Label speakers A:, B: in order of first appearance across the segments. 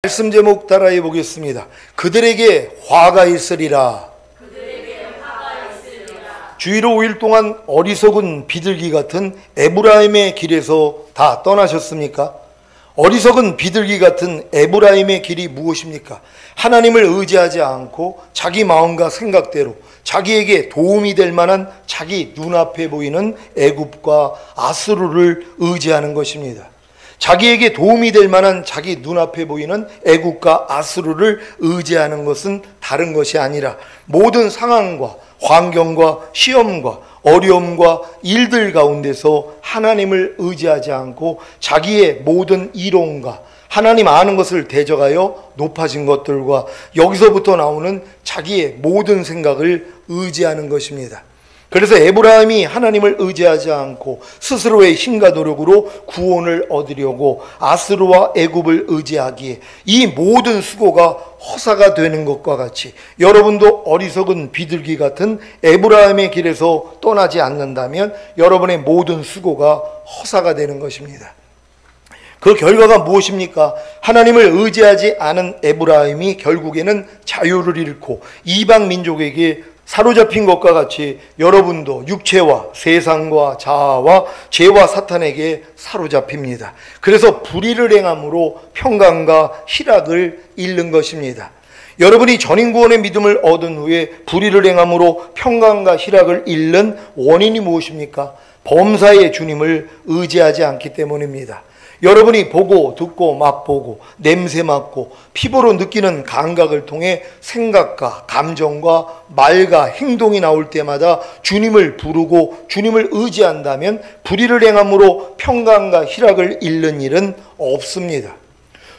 A: 말씀 제목 따라해 보겠습니다. 그들에게 화가 있으리라. 주일로 5일 동안 어리석은 비둘기 같은 에브라임의 길에서 다 떠나셨습니까? 어리석은 비둘기 같은 에브라임의 길이 무엇입니까? 하나님을 의지하지 않고 자기 마음과 생각대로 자기에게 도움이 될 만한 자기 눈앞에 보이는 애굽과 아수르를 의지하는 것입니다. 자기에게 도움이 될 만한 자기 눈앞에 보이는 애굽과 아수르를 의지하는 것은 다른 것이 아니라 모든 상황과 환경과 시험과 어려움과 일들 가운데서 하나님을 의지하지 않고 자기의 모든 이론과 하나님 아는 것을 대적하여 높아진 것들과 여기서부터 나오는 자기의 모든 생각을 의지하는 것입니다. 그래서 에브라임이 하나님을 의지하지 않고 스스로의 힘과 노력으로 구원을 얻으려고 아스루와 애굽을 의지하기에 이 모든 수고가 허사가 되는 것과 같이 여러분도 어리석은 비둘기 같은 에브라임의 길에서 떠나지 않는다면 여러분의 모든 수고가 허사가 되는 것입니다. 그 결과가 무엇입니까? 하나님을 의지하지 않은 에브라임이 결국에는 자유를 잃고 이방 민족에게 사로잡힌 것과 같이 여러분도 육체와 세상과 자아와 죄와 사탄에게 사로잡힙니다. 그래서 불의를 행함으로 평강과 희락을 잃는 것입니다. 여러분이 전인구원의 믿음을 얻은 후에 불의를 행함으로 평강과 희락을 잃는 원인이 무엇입니까? 범사의 주님을 의지하지 않기 때문입니다. 여러분이 보고 듣고 맛보고 냄새 맡고 피부로 느끼는 감각을 통해 생각과 감정과 말과 행동이 나올 때마다 주님을 부르고 주님을 의지한다면 불의를 행함으로 평강과 희락을 잃는 일은 없습니다.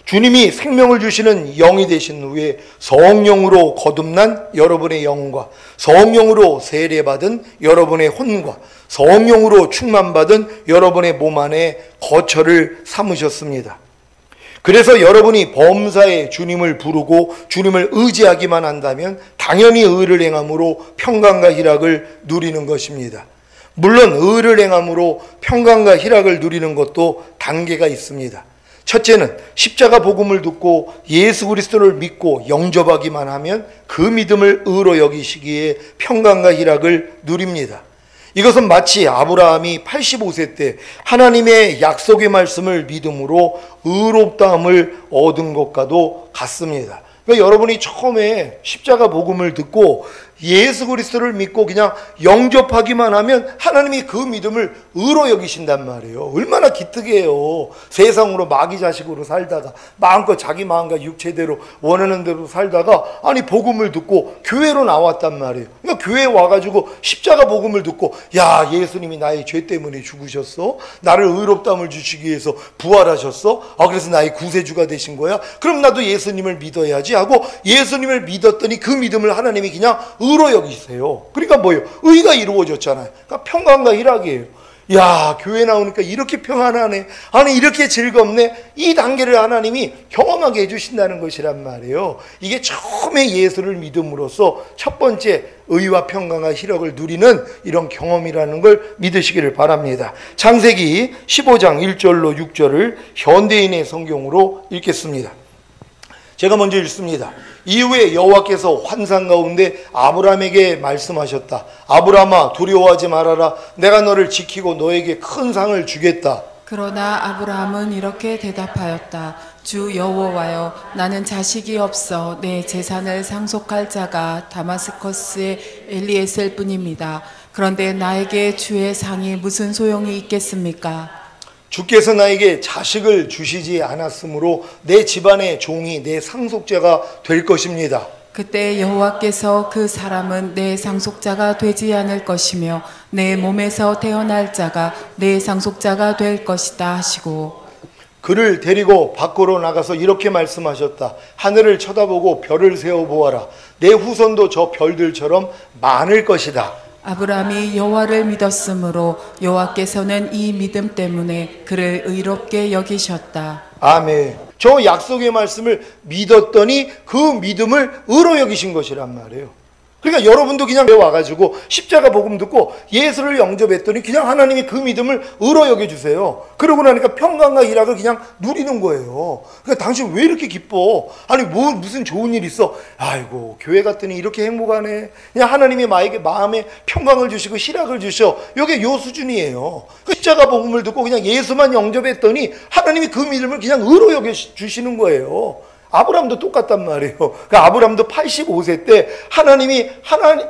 A: 주님이 생명을 주시는 영이 되신 후에 성령으로 거듭난 여러분의 영과 성령으로 세례받은 여러분의 혼과 성령으로 충만받은 여러분의 몸 안에 거처를 삼으셨습니다. 그래서 여러분이 범사에 주님을 부르고 주님을 의지하기만 한다면 당연히 의를 행함으로 평강과 희락을 누리는 것입니다. 물론 의를 행함으로 평강과 희락을 누리는 것도 단계가 있습니다. 첫째는 십자가 복음을 듣고 예수 그리스도를 믿고 영접하기만 하면 그 믿음을 의로 여기시기에 평강과 희락을 누립니다. 이것은 마치 아브라함이 85세 때 하나님의 약속의 말씀을 믿음으로 의롭다함을 얻은 것과도 같습니다. 그러니까 여러분이 처음에 십자가 복음을 듣고 예수 그리스도를 믿고 그냥 영접하기만 하면 하나님이 그 믿음을 의로 여기신단 말이에요. 얼마나 기특해요. 세상으로 마귀 자식으로 살다가 마음껏 자기 마음과 육체대로 원하는 대로 살다가 아니 복음을 듣고 교회로 나왔단 말이에요. 그러니까 교회에 와가지고 십자가 복음을 듣고 야 예수님이 나의 죄 때문에 죽으셨어? 나를 의롭다함을 주시기 위해서 부활하셨어? 그래서 나의 구세주가 되신 거야? 그럼 나도 예수님을 믿어야지 하고 예수님을 믿었더니 그 믿음을 하나님이 그냥 의로 여기세요. 그러니까 뭐예요? 의가 이루어졌잖아요. 그러니까 평강과 희락이에요. 야, 교회 나오니까 이렇게 평안하네. 아니, 이렇게 즐겁네. 이 단계를 하나님이 경험하게 해주신다는 것이란 말이에요. 이게 처음에 예수를 믿음으로써 첫 번째 의와 평강과 희락을 누리는 이런 경험이라는 걸 믿으시기를 바랍니다. 창세기 15장 1절로 6절을 현대인의 성경으로 읽겠습니다. 제가 먼저 읽습니다. 이후에 여호와께서 환상 가운데 아브라함에게 말씀하셨다. 아브라함아 두려워하지 말아라. 내가 너를 지키고 너에게 큰 상을 주겠다.
B: 그러나 아브라함은 이렇게 대답하였다. 주 여호와여, 나는 자식이 없어 내 재산을 상속할 자가 다마스커스의 엘리에셀 뿐입니다. 그런데 나에게 주의 상이 무슨 소용이 있겠습니까?
A: 주께서 나에게 자식을 주시지 않았으므로 내 집안의 종이 내 상속자가 될 것입니다.
B: 그때 여호와께서 그 사람은 내 상속자가 되지 않을 것이며 내 몸에서 태어날 자가 내 상속자가 될 것이다 하시고
A: 그를 데리고 밖으로 나가서 이렇게 말씀하셨다. 하늘을 쳐다보고 별을 세어보아라. 내 후손도 저 별들처럼 많을 것이다.
B: 아브라함이 여호와를 믿었으므로 여호와께서는 이 믿음 때문에 그를 의롭게 여기셨다.
A: 아멘. 저 약속의 말씀을 믿었더니 그 믿음을 의로 여기신 것이란 말이에요. 그러니까 여러분도 그냥 와가지고 십자가 복음 듣고 예수를 영접했더니 그냥 하나님이 그 믿음을 의로 여겨주세요. 그러고 나니까 평강과 희락을 그냥 누리는 거예요. 그러니까 당신 왜 이렇게 기뻐? 아니 뭐 무슨 좋은 일 있어? 아이고 교회 갔더니 이렇게 행복하네. 그냥 하나님이 마음에 평강을 주시고 희락을 주셔. 이게 요 수준이에요. 십자가 복음을 듣고 그냥 예수만 영접했더니 하나님이 그 믿음을 그냥 의로 여겨주시는 거예요. 아브라함도 똑같단 말이에요. 그러니까 아브라함도 85세 때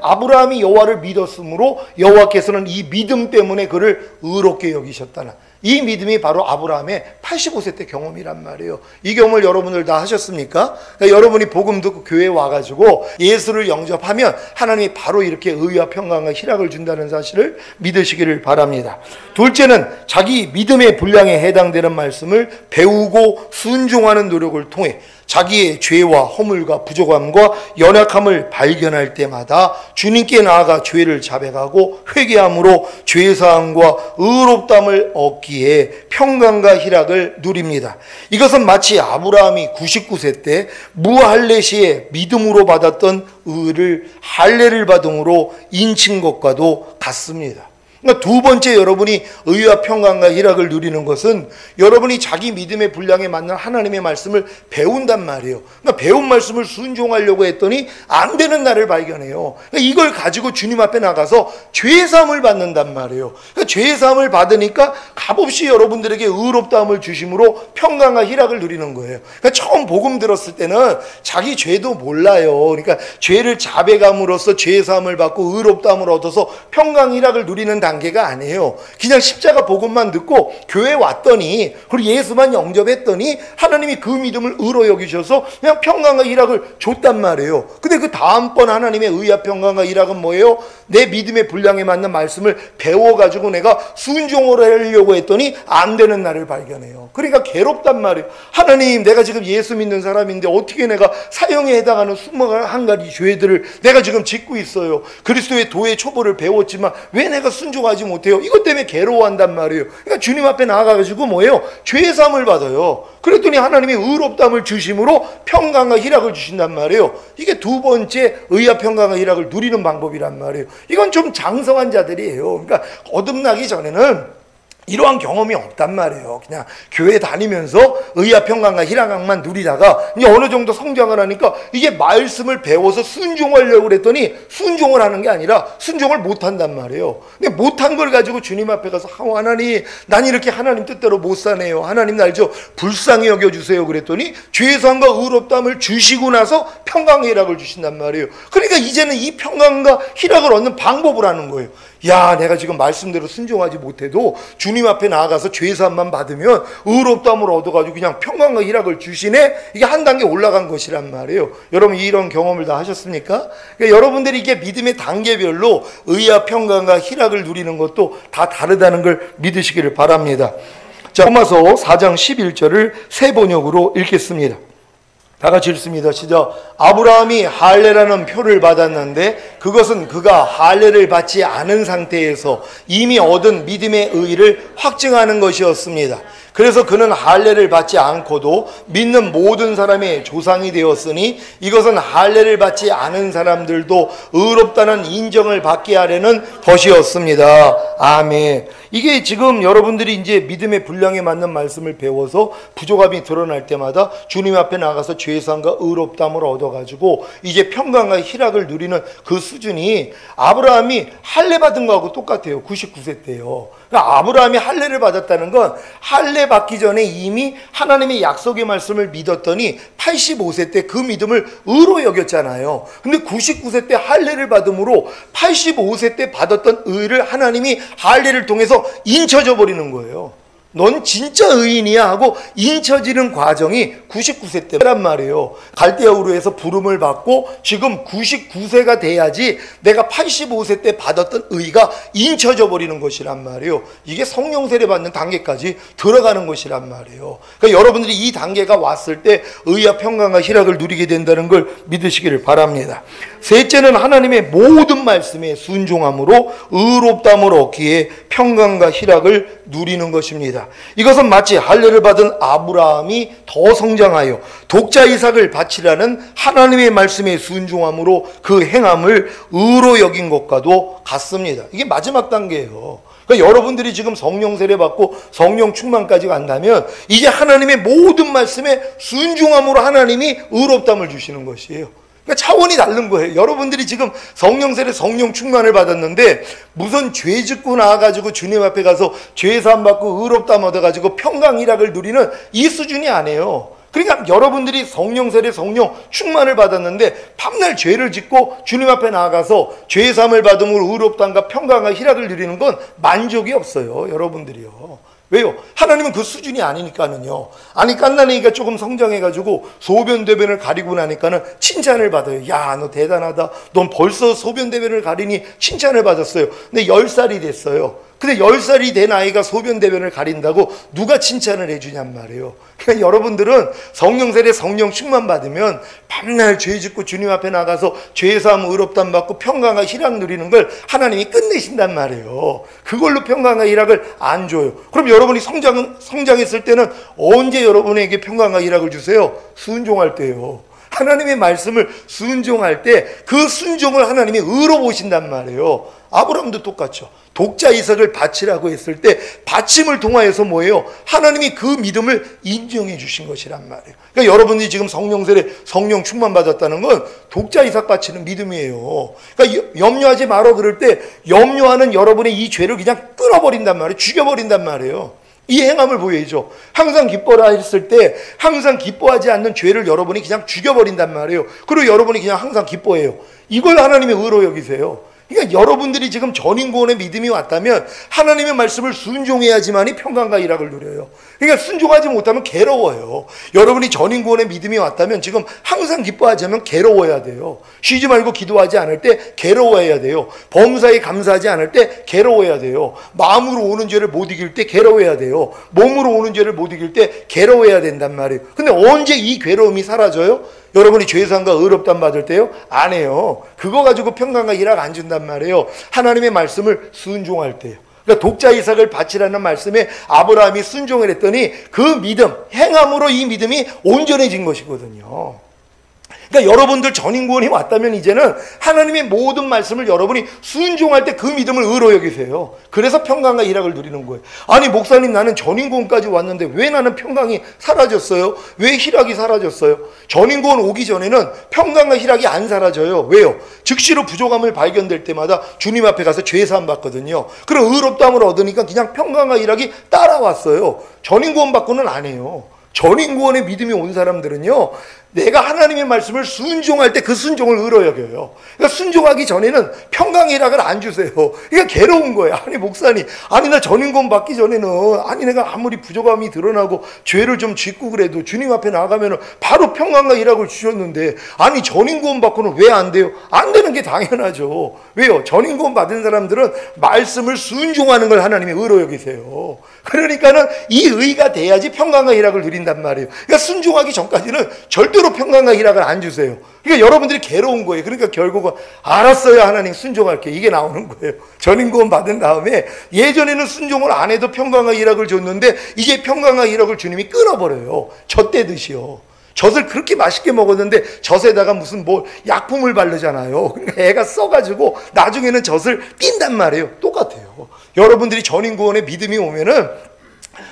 A: 아브라함이 여호와를 믿었으므로 여호와께서는 이 믿음 때문에 그를 의롭게 여기셨다는, 이 믿음이 바로 아브라함의 85세 때 경험이란 말이에요. 이 경험을 여러분들 다 하셨습니까? 그러니까 여러분이 복음 듣고 교회에 와가지고 예수를 영접하면 하나님이 바로 이렇게 의와 평강과 희락을 준다는 사실을 믿으시기를 바랍니다. 둘째는 자기 믿음의 분량에 해당되는 말씀을 배우고 순종하는 노력을 통해 자기의 죄와 허물과 부족함과 연약함을 발견할 때마다 주님께 나아가 죄를 자백하고 회개함으로 죄사함과 의롭다함을 얻기에 평강과 희락을 누립니다. 이것은 마치 아브라함이 99세 때 무할례시에 믿음으로 받았던 의를 할례를 받음으로 인친 것과도 같습니다. 그러니까 두 번째 여러분이 의와 평강과 희락을 누리는 것은 여러분이 자기 믿음의 분량에 맞는 하나님의 말씀을 배운단 말이에요. 그러니까 배운 말씀을 순종하려고 했더니 안 되는 나를 발견해요. 그러니까 이걸 가지고 주님 앞에 나가서 죄사함을 받는단 말이에요. 그러니까 죄사함을 받으니까 값없이 여러분들에게 의롭다함을 주심으로 평강과 희락을 누리는 거예요. 그러니까 처음 복음 들었을 때는 자기 죄도 몰라요. 그러니까 죄를 자백함으로써 죄사함을 받고 의롭다함을 얻어서 평강 희락을 누리는 단계가 아니에요. 그냥 십자가 복음만 듣고 교회 왔더니 그리고 예수만 영접했더니 하나님이 그 믿음을 의로 여기셔서 그냥 평강과 희락을 줬단 말이에요. 근데 그 다음번 하나님의 의와 평강과 희락은 뭐예요? 내 믿음의 분량에 맞는 말씀을 배워가지고 내가 순종을 하려고 했더니 안 되는 나를 발견해요. 그러니까 괴롭단 말이에요. 하나님, 내가 지금 예수 믿는 사람인데 어떻게 내가 사형에 해당하는 21가지 죄들을 내가 지금 짓고 있어요. 그리스도의 도의 초보를 배웠지만 왜 내가 순종하지 못해요? 이것 때문에 괴로워한단 말이에요. 그러니까 주님 앞에 나아가가지고 뭐예요? 죄사함을 받아요. 그랬더니 하나님이 의롭다함을 주심으로 평강과 희락을 주신단 말이에요. 이게 두 번째 의와 평강과 희락을 누리는 방법이란 말이에요. 이건 좀 장성한 자들이에요. 그러니까 거듭나기 전에는 이러한 경험이 없단 말이에요. 그냥 교회 다니면서 의와 평강과 희락만 누리다가 이제 어느 정도 성장을 하니까 이게 말씀을 배워서 순종하려고 그랬더니 순종을 하는 게 아니라 순종을 못한단 말이에요. 근데 못한 걸 가지고 주님 앞에 가서 하나님, 난 이렇게 하나님 뜻대로 못 사네요. 하나님 날 좀 불쌍히 여겨주세요. 그랬더니 죄사함과 의롭다함을 주시고 나서 평강과 희락을 주신단 말이에요. 그러니까 이제는 이 평강과 희락을 얻는 방법을 하는 거예요. 야, 내가 지금 말씀대로 순종하지 못해도 주님 앞에 나아가서 죄사함만 받으면 의롭다함을 얻어가지고 그냥 평강과 희락을 주시네. 이게 한 단계 올라간 것이란 말이에요. 여러분 이런 경험을 다 하셨습니까? 그러니까 여러분들이 이게 믿음의 단계별로 의와 평강과 희락을 누리는 것도 다 다르다는 걸 믿으시기를 바랍니다. 자, 로마서 4장 11절을 새 번역으로 읽겠습니다. 다 같이 읽습니다. 시작. 아브라함이 할례라는 표를 받았는데 그것은 그가 할례를 받지 않은 상태에서 이미 얻은 믿음의 의를 확증하는 것이었습니다. 그래서 그는 할례를 받지 않고도 믿는 모든 사람의 조상이 되었으니 이것은 할례를 받지 않은 사람들도 의롭다는 인정을 받게 하려는 것이었습니다. 아멘. 이게 지금 여러분들이 이제 믿음의 분량에 맞는 말씀을 배워서 부족함이 드러날 때마다 주님 앞에 나가서 죄사함과 의롭다함을 얻어가지고 이제 평강과 희락을 누리는 그 수준이 아브라함이 할례 받은 거하고 똑같아요. 99세 때요. 그러니까 아브라함이 할례를 받았다는 건 할례 받기 전에 이미 하나님의 약속의 말씀을 믿었더니 85세 때 그 믿음을 의로 여겼잖아요. 근데 99세 때 할례를 받음으로 85세 때 받았던 의를 하나님이 할례를 통해서 인쳐져 버리는 거예요. 넌 진짜 의인이야 하고 인쳐지는 과정이 99세 때란 말이에요. 갈대아우르에서 부름을 받고 지금 99세가 돼야지 내가 85세 때 받았던 의가 인쳐져 버리는 것이란 말이에요. 이게 성령 세례 받는 단계까지 들어가는 것이란 말이에요. 그러니까 여러분들이 이 단계가 왔을 때 의와 평강과 희락을 누리게 된다는 걸 믿으시기를 바랍니다. 셋째는 하나님의 모든 말씀에 순종함으로 의롭다함을 얻기에 평강과 희락을 누리는 것입니다. 말씀입니다. 이것은 마치 할례를 받은 아브라함이 더 성장하여 독자 이삭을 바치라는 하나님의 말씀에 순종함으로 그 행함을 의로 여긴 것과도 같습니다. 이게 마지막 단계예요. 그러니까 여러분들이 지금 성령 세례 받고 성령 충만까지 간다면 이제 하나님의 모든 말씀에 순종함으로 하나님이 의롭담을 주시는 것이에요. 그러니까 차원이 다른 거예요. 여러분들이 지금 성령 세례 성령 충만을 받았는데 무슨 죄 짓고 나와가지고 주님 앞에 가서 죄 사함 받고 의롭담 얻어가지고 평강일학을 누리는 이 수준이 아니에요. 그러니까 여러분들이 성령 세례 성령 충만을 받았는데 밤날 죄를 짓고 주님 앞에 나아가서 죄 사함을 받음으로 의롭담과 평강과 희락을 누리는 건 만족이 없어요. 여러분들이요. 왜요? 하나님은 그 수준이 아니니까는요. 아니 깐나니가 조금 성장해가지고 소변대변을 가리고 나니까는 칭찬을 받아요. 야, 너 대단하다. 넌 벌써 소변대변을 가리니 칭찬을 받았어요. 근데 10살이 됐어요. 근데 10살이 된 아이가 소변대변을 가린다고 누가 칭찬을 해주냔 말이에요. 그러니까 여러분들은 성령 세례 성령 충만 받으면 밤날 죄 짓고 주님 앞에 나가서 죄사함 의롭담 받고 평강과 희락 누리는 걸 하나님이 끝내신단 말이에요. 그걸로 평강과 희락을 안 줘요. 그럼 여러분이 성장했을 때는 언제 여러분에게 평강과 희락을 주세요? 순종할 때요. 하나님의 말씀을 순종할 때 그 순종을 하나님이 의로 보신단 말이에요. 아브라함도 똑같죠. 독자 이삭을 바치라고 했을 때 바침을 통하여서 뭐예요? 하나님이 그 믿음을 인정해 주신 것이란 말이에요. 그러니까 여러분들이 지금 성령 세례 성령 충만 받았다는 건 독자 이삭 바치는 믿음이에요. 그러니까 염려하지 말어 그럴 때 염려하는 여러분의 이 죄를 그냥 끊어버린단 말이에요. 죽여버린단 말이에요. 이 행함을 보여야죠. 항상 기뻐라 했을 때 항상 기뻐하지 않는 죄를 여러분이 그냥 죽여버린단 말이에요. 그리고 여러분이 그냥 항상 기뻐해요. 이걸 하나님의 의로 여기세요. 그러니까 여러분들이 지금 전인구원의 믿음이 왔다면 하나님의 말씀을 순종해야지만이 평강과 희락을 누려요. 그러니까 순종하지 못하면 괴로워요. 여러분이 전인구원의 믿음이 왔다면 지금 항상 기뻐하지 않으면 괴로워야 돼요. 쉬지 말고 기도하지 않을 때 괴로워해야 돼요. 범사에 감사하지 않을 때 괴로워해야 돼요. 마음으로 오는 죄를 못 이길 때 괴로워해야 돼요. 몸으로 오는 죄를 못 이길 때 괴로워해야 된단 말이에요. 근데 언제 이 괴로움이 사라져요? 여러분이 죄사함과 의롭담 받을 때요? 안 해요. 그거 가지고 평강과 희락 안 준단 말이에요. 하나님의 말씀을 순종할 때요. 그러니까 독자 이삭을 바치라는 말씀에 아브라함이 순종을 했더니 그 믿음, 행함으로 이 믿음이 온전해진 것이거든요. 그러니까 여러분들 전인구원이 왔다면 이제는 하나님의 모든 말씀을 여러분이 순종할 때 그 믿음을 의로 여기세요. 그래서 평강과 희락을 누리는 거예요. 아니 목사님 나는 전인구원까지 왔는데 왜 나는 평강이 사라졌어요? 왜 희락이 사라졌어요? 전인구원 오기 전에는 평강과 희락이 안 사라져요. 왜요? 즉시로 부족함을 발견될 때마다 주님 앞에 가서 죄사함 받거든요. 그럼 의롭다함을 얻으니까 그냥 평강과 희락이 따라왔어요. 전인구원 받고는 안 해요. 전인구원의 믿음이 온 사람들은요, 내가 하나님의 말씀을 순종할 때 그 순종을 의로 여겨요. 그러니까 순종하기 전에는 평강희락을 안 주세요. 그러니까 괴로운 거예요. 아니 목사님, 아니 나 전인구원 받기 전에는 아니 내가 아무리 부족함이 드러나고 죄를 좀 짓고 그래도 주님 앞에 나가면은 바로 평강과 희락을 주셨는데 아니 전인구원 받고는 왜 안 돼요? 안 되는 게 당연하죠. 왜요? 전인구원 받은 사람들은 말씀을 순종하는 걸 하나님이 의로 여기세요. 그러니까는 이 의가 돼야지 평강과 희락을 누린단 말이에요. 그러니까 순종하기 전까지는 절대로 평강과 희락을 안 주세요. 그러니까 여러분들이 괴로운 거예요. 그러니까 결국은 알았어요 하나님 순종할게 이게 나오는 거예요. 전인구원 받은 다음에 예전에는 순종을 안 해도 평강과 희락을 줬는데 이제 평강과 희락을 주님이 끊어버려요. 젖대듯이요. 젖을 그렇게 맛있게 먹었는데 젖에다가 무슨 뭐 약품을 바르잖아요. 그러니까 애가 써가지고 나중에는 젖을 띈단 말이에요. 똑같아요. 여러분들이 전인구원의 믿음이 오면은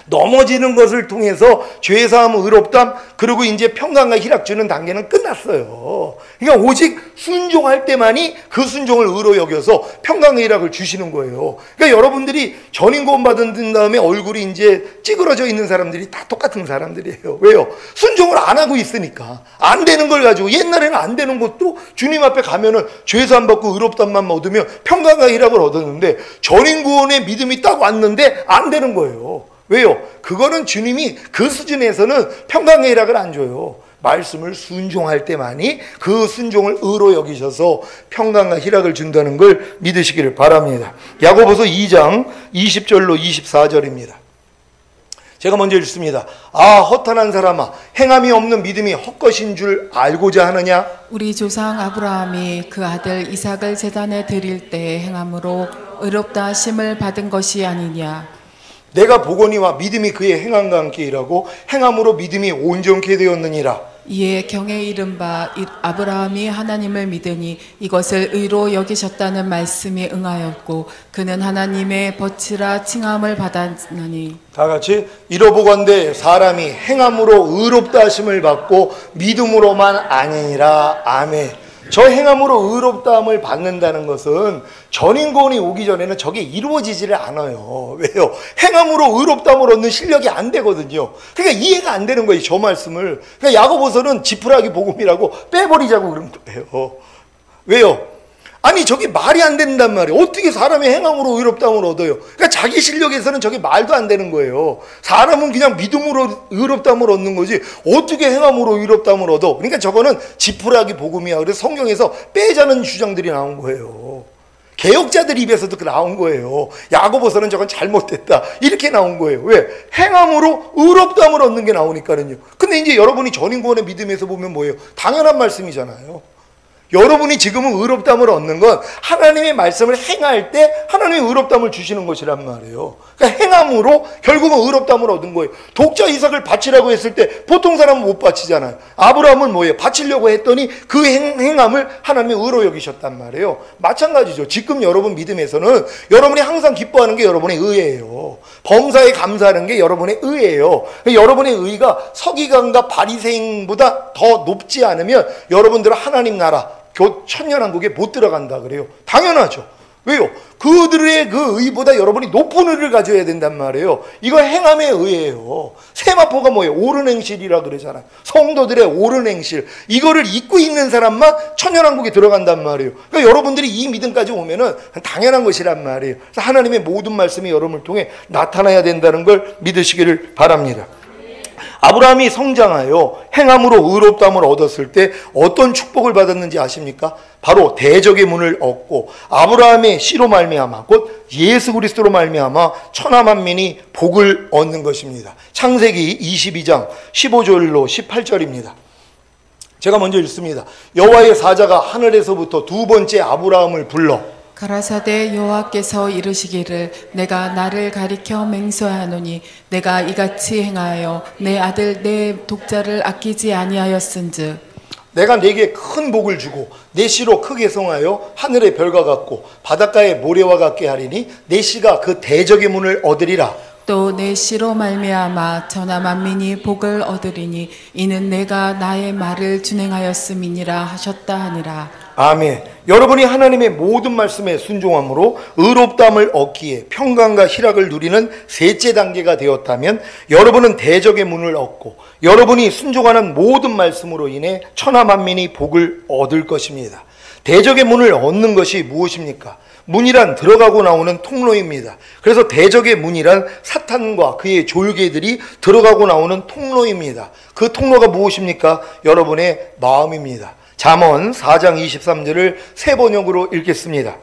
A: 넘어지는 것을 통해서 죄사함, 의롭담, 그리고 이제 평강과 희락 주는 단계는 끝났어요. 그러니까 오직 순종할 때만이 그 순종을 의로 여겨서 평강과 희락을 주시는 거예요. 그러니까 여러분들이 전인구원 받은 다음에 얼굴이 이제 찌그러져 있는 사람들이 다 똑같은 사람들이에요. 왜요? 순종을 안 하고 있으니까. 안 되는 걸 가지고 옛날에는 안 되는 것도 주님 앞에 가면은 죄사함 받고 의롭담만 얻으면 평강과 희락을 얻었는데 전인구원의 믿음이 딱 왔는데 안 되는 거예요. 왜요? 그거는 주님이 그 수준에서는 평강의 희락을 안 줘요. 말씀을 순종할 때만이 그 순종을 의로 여기셔서 평강과 희락을 준다는 걸 믿으시기를 바랍니다. 야고보서 2장 20절로 24절입니다. 제가 먼저 읽습니다. 아 허탄한 사람아 행함이 없는 믿음이 헛것인 줄 알고자 하느냐?
B: 우리 조상 아브라함이 그 아들 이삭을 제단에 드릴 때 행함으로 의롭다 하심을 받은 것이 아니냐?
A: 내가 보거니와 믿음이 그의 행함과 함께 일하고 행함으로 믿음이 온전케 되었느니라.
B: 이에 경에 이른 바 아브라함이 하나님을 믿으니 이것을 의로 여기셨다는 말씀이 응하였고 그는 하나님의 벗이라 칭함을 받았나니.
A: 다 같이 이러보건대 사람이 행함으로 의롭다 하심을 받고 믿음으로만 아니니라. 아멘. 저 행함으로 의롭다함을 받는다는 것은 전인권이 오기 전에는 저게 이루어지지를 않아요. 왜요? 행함으로 의롭다함을 얻는 실력이 안 되거든요. 그러니까 이해가 안 되는 거예요, 저 말씀을. 그러니까 야고보서는 지푸라기 복음이라고 빼버리자고 그런 거예요. 왜요? 아니 저게 말이 안 된단 말이에요. 어떻게 사람이 행함으로 의롭다함을 얻어요? 그러니까 자기 실력에서는 저게 말도 안 되는 거예요. 사람은 그냥 믿음으로 의롭다함을 얻는 거지 어떻게 행함으로 의롭다함을 얻어? 그러니까 저거는 지푸라기 복음이야. 그래서 성경에서 빼자는 주장들이 나온 거예요. 개혁자들 입에서도 나온 거예요. 야고보서는 저건 잘못됐다 이렇게 나온 거예요. 왜? 행함으로 의롭다함을 얻는 게 나오니까는요. 근데 이제 여러분이 전인권의 믿음에서 보면 뭐예요? 당연한 말씀이잖아요. 여러분이 지금은 의롭다함을 얻는 건 하나님의 말씀을 행할 때 하나님의 의롭다함을 주시는 것이란 말이에요. 그러니까 행함으로 결국은 의롭다함을 얻은 거예요. 독자 이삭을 바치라고 했을 때 보통 사람은 못 바치잖아요. 아브라함은 뭐예요? 바치려고 했더니 그 행함을 하나님이 의로 여기셨단 말이에요. 마찬가지죠. 지금 여러분 믿음에서는 여러분이 항상 기뻐하는 게 여러분의 의예요. 범사에 감사하는 게 여러분의 의예요. 여러분의 의가 서기관과 바리새인보다 더 높지 않으면 여러분들은 하나님 나라 천년왕국에 못 들어간다 그래요. 당연하죠. 왜요? 그들의 그 의보다 여러분이 높은 의를 가져야 된단 말이에요. 이거 행함의 의예요. 세마포가 뭐예요? 옳은 행실이라 그러잖아요. 성도들의 옳은 행실. 이거를 잊고 있는 사람만 천년왕국에 들어간단 말이에요. 그러니까 여러분들이 이 믿음까지 오면은 당연한 것이란 말이에요. 그래서 하나님의 모든 말씀이 여러분을 통해 나타나야 된다는 걸 믿으시기를 바랍니다. 아브라함이 성장하여 행함으로 의롭다함을 얻었을 때 어떤 축복을 받았는지 아십니까? 바로 대적의 문을 얻고 아브라함의 씨로 말미암아 곧 예수 그리스도로 말미암아 천하 만민이 복을 얻는 것입니다. 창세기 22장 15절로 18절입니다. 제가 먼저 읽습니다. 여호와의 사자가 하늘에서부터 두 번째 아브라함을 불러
B: 가라사대 여호와께서 이르시기를 내가 나를 가리켜 맹세하노니 내가 이같이 행하여 내 아들 내 독자를 아끼지 아니하였은즉
A: 내가 네게 큰 복을 주고 내 씨로 크게 성하여 하늘의 별과 같고 바닷가의 모래와 같게 하리니 내 씨가 그 대적의 문을 얻으리라.
B: 또 내 씨로 말미암아 천하 만민이 복을 얻으리니 이는 내가 나의 말을 준행하였음이니라 하셨다 하니라.
A: 아멘. 여러분이 하나님의 모든 말씀에 순종함으로 의롭다함을 얻기에 평강과 희락을 누리는 셋째 단계가 되었다면 여러분은 대적의 문을 얻고 여러분이 순종하는 모든 말씀으로 인해 천하 만민이 복을 얻을 것입니다. 대적의 문을 얻는 것이 무엇입니까? 문이란 들어가고 나오는 통로입니다. 그래서 대적의 문이란 사탄과 그의 졸개들이 들어가고 나오는 통로입니다. 그 통로가 무엇입니까? 여러분의 마음입니다. 잠언 4장 23절을 세 번역으로 읽겠습니다.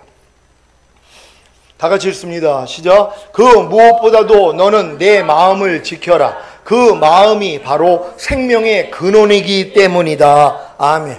A: 다 같이 읽습니다. 시작. 그 무엇보다도 너는 내 마음을 지켜라. 그 마음이 바로 생명의 근원이기 때문이다. 아멘.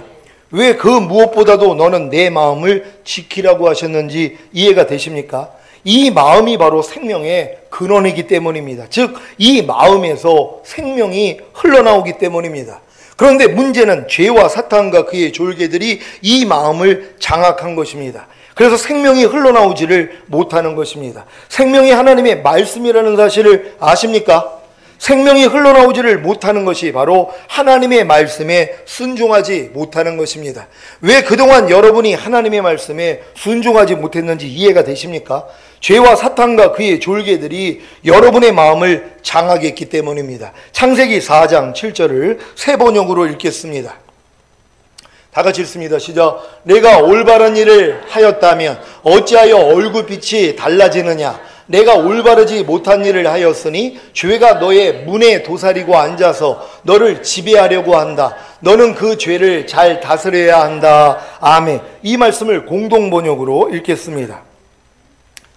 A: 왜 그 무엇보다도 너는 내 마음을 지키라고 하셨는지 이해가 되십니까? 이 마음이 바로 생명의 근원이기 때문입니다. 즉, 이 마음에서 생명이 흘러나오기 때문입니다. 그런데 문제는 죄와 사탄과 그의 졸개들이 이 마음을 장악한 것입니다. 그래서 생명이 흘러나오지를 못하는 것입니다. 생명이 하나님의 말씀이라는 사실을 아십니까? 생명이 흘러나오지를 못하는 것이 바로 하나님의 말씀에 순종하지 못하는 것입니다. 왜 그동안 여러분이 하나님의 말씀에 순종하지 못했는지 이해가 되십니까? 죄와 사탄과 그의 졸개들이 여러분의 마음을 장악했기 때문입니다. 창세기 4장 7절을 세 번역으로 읽겠습니다. 다 같이 읽습니다. 시작. 내가 올바른 일을 하였다면 어찌하여 얼굴빛이 달라지느냐? 내가 올바르지 못한 일을 하였으니 죄가 너의 문에 도사리고 앉아서 너를 지배하려고 한다. 너는 그 죄를 잘 다스려야 한다. 아멘. 이 말씀을 공동번역으로 읽겠습니다.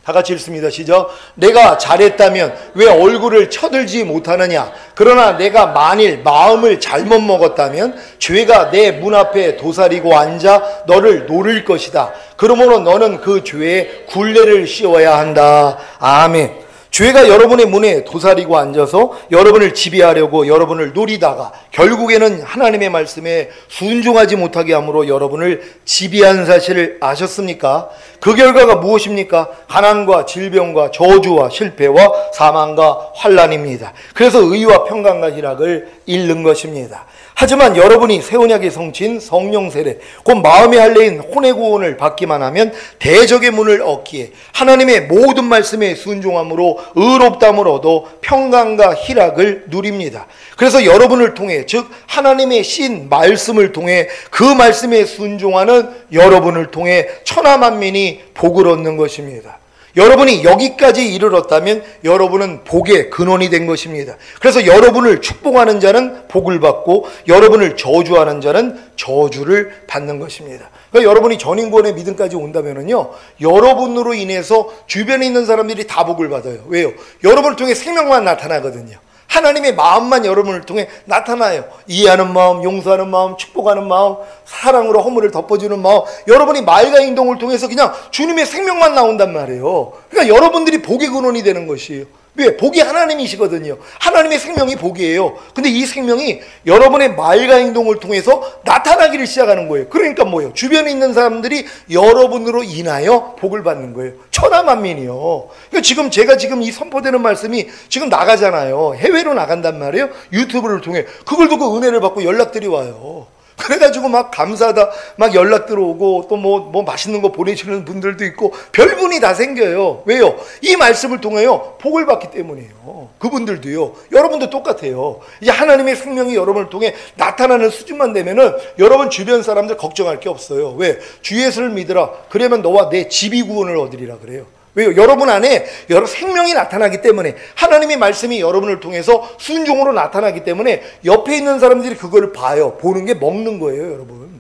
A: 다 같이 읽습니다. 시작. 내가 잘했다면 왜 얼굴을 쳐들지 못하느냐? 그러나 내가 만일 마음을 잘못 먹었다면 죄가 내 문 앞에 도사리고 앉아 너를 노릴 것이다. 그러므로 너는 그 죄에 굴레를 씌워야 한다. 아멘. 죄가 여러분의 문에 도사리고 앉아서 여러분을 지배하려고 여러분을 노리다가 결국에는 하나님의 말씀에 순종하지 못하게 함으로 여러분을 지배한 사실을 아셨습니까? 그 결과가 무엇입니까? 가난과 질병과 저주와 실패와 사망과 환난입니다. 그래서 의와 평강과 희락을 잃는 것입니다. 하지만 여러분이 새 언약의 성취인 성령 세례, 곧 마음의 할례인 혼의 구원을 받기만 하면 대적의 문을 얻기에 하나님의 모든 말씀에 순종함으로 의롭다함을 얻어 평강과 희락을 누립니다. 그래서 여러분을 통해, 즉 하나님의 신 말씀을 통해 그 말씀에 순종하는 여러분을 통해 천하만민이 복을 얻는 것입니다. 여러분이 여기까지 이르렀다면 여러분은 복의 근원이 된 것입니다. 그래서 여러분을 축복하는 자는 복을 받고 여러분을 저주하는 자는 저주를 받는 것입니다. 그러니까 여러분이 전인권의 믿음까지 온다면요, 여러분으로 인해서 주변에 있는 사람들이 다 복을 받아요. 왜요? 여러분을 통해 생명만 나타나거든요. 하나님의 마음만 여러분을 통해 나타나요. 이해하는 마음, 용서하는 마음, 축복하는 마음, 사랑으로 허물을 덮어주는 마음, 여러분이 말과 행동을 통해서 그냥 주님의 생명만 나온단 말이에요. 그러니까 여러분들이 복의 근원이 되는 것이에요. 왜? 복이 하나님이시거든요. 하나님의 생명이 복이에요. 근데 이 생명이 여러분의 말과 행동을 통해서 나타나기를 시작하는 거예요. 그러니까 뭐예요? 주변에 있는 사람들이 여러분으로 인하여 복을 받는 거예요. 천하만민이요. 그러니까 지금 제가 지금 이 선포되는 말씀이 지금 나가잖아요. 해외로 나간단 말이에요. 유튜브를 통해. 그걸 듣고 은혜를 받고 연락들이 와요. 그래가지고 막 감사하다 막 연락 들어오고 또 뭐 맛있는 거 보내주는 분들도 있고 별분이 다 생겨요. 왜요? 이 말씀을 통해요 복을 받기 때문이에요. 그분들도요. 여러분도 똑같아요. 이제 하나님의 생명이 여러분을 통해 나타나는 수준만 되면은 여러분 주변 사람들 걱정할 게 없어요. 왜? 주 예수를 믿으라. 그러면 너와 내 집이 구원을 얻으리라 그래요. 왜요? 여러분 안에 여러 생명이 나타나기 때문에, 하나님의 말씀이 여러분을 통해서 순종으로 나타나기 때문에 옆에 있는 사람들이 그걸 봐요. 보는 게 먹는 거예요, 여러분.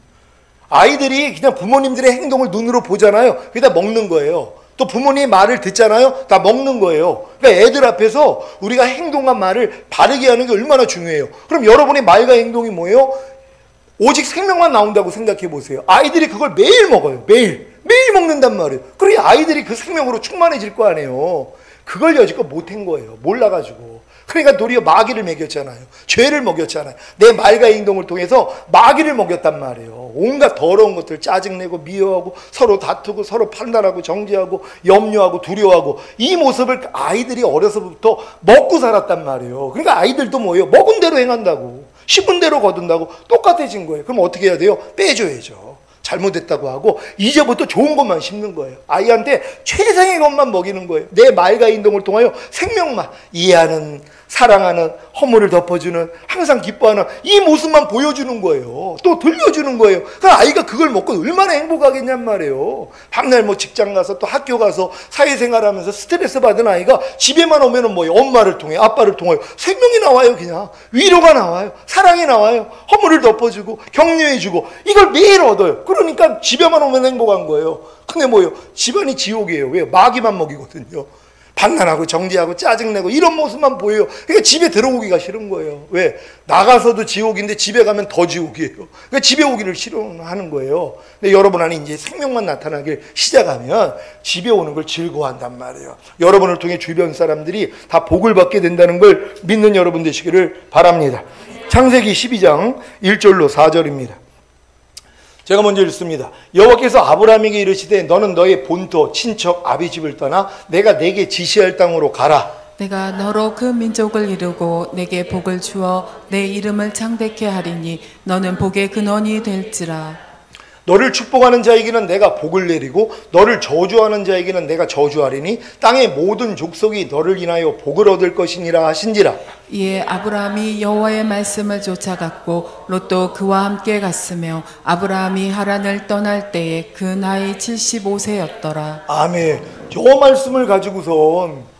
A: 아이들이 그냥 부모님들의 행동을 눈으로 보잖아요. 그게 다 먹는 거예요. 또 부모님의 말을 듣잖아요. 다 먹는 거예요. 그러니까 애들 앞에서 우리가 행동과 말을 바르게 하는 게 얼마나 중요해요. 그럼 여러분의 말과 행동이 뭐예요? 오직 생명만 나온다고 생각해 보세요. 아이들이 그걸 매일 먹어요. 매일 먹는단 말이에요. 그러니 아이들이 그 생명으로 충만해질 거 아니에요. 그걸 여지껏 못한 거예요. 몰라가지고. 그러니까 도리어 마귀를 먹였잖아요. 죄를 먹였잖아요. 내 말과 행동을 통해서 마귀를 먹였단 말이에요. 온갖 더러운 것들 짜증내고 미워하고 서로 다투고 서로 판단하고 정죄하고 염려하고 두려워하고, 이 모습을 아이들이 어려서부터 먹고 살았단 말이에요. 그러니까 아이들도 뭐예요? 먹은 대로 행한다고, 씹은 대로 거둔다고 똑같아진 거예요. 그럼 어떻게 해야 돼요? 빼줘야죠. 잘못했다고 하고 이제부터 좋은 것만 심는 거예요. 아이한테 최상의 것만 먹이는 거예요. 내 말과 행동을 통하여 생명만, 이해하는, 사랑하는, 허물을 덮어주는, 항상 기뻐하는 이 모습만 보여주는 거예요. 또 들려주는 거예요. 그러니까 아이가 그걸 먹고 얼마나 행복하겠냔 말이에요. 밤날 뭐 직장 가서 또 학교 가서 사회생활하면서 스트레스 받은 아이가 집에만 오면은 뭐예요? 엄마를 통해, 아빠를 통하여 생명이 나와요. 그냥 위로가 나와요. 사랑이 나와요. 허물을 덮어주고 격려해주고, 이걸 매일 얻어요. 그러니까 집에만 오면 행복한 거예요. 근데 뭐예요? 집안이 지옥이에요. 왜요? 마귀만 먹이거든요. 판단하고 정죄하고 짜증내고 이런 모습만 보여요. 그러니까 집에 들어오기가 싫은 거예요. 왜? 나가서도 지옥인데 집에 가면 더 지옥이에요. 그러니까 집에 오기를 싫어하는 거예요. 근데 여러분 안에 이제 생명만 나타나길 시작하면 집에 오는 걸 즐거워한단 말이에요. 여러분을 통해 주변 사람들이 다 복을 받게 된다는 걸 믿는 여러분 되시기를 바랍니다. 창세기 12장 1절로 4절입니다. 제가 먼저 읽습니다. 여호와께서 아브라함에게 이르시되 너는 너의 본토 친척 아비 집을 떠나 내가 내게 지시할 땅으로 가라.
B: 내가 너로 그 민족을 이루고 내게 복을 주어 내 이름을 창대케 하리니 너는 복의 근원이 될지라.
A: 너를 축복하는 자에게는 내가 복을 내리고 너를 저주하는 자에게는 내가 저주하리니 땅의 모든 족속이 너를 인하여 복을 얻을 것이니라 하신지라.
B: 이에 아브라함이 여호와의 말씀을 쫓아갔고 롯도 그와 함께 갔으며 아브라함이 하란을 떠날 때에 그 나이 75세였더라.
A: 아멘. 저 말씀을 가지고선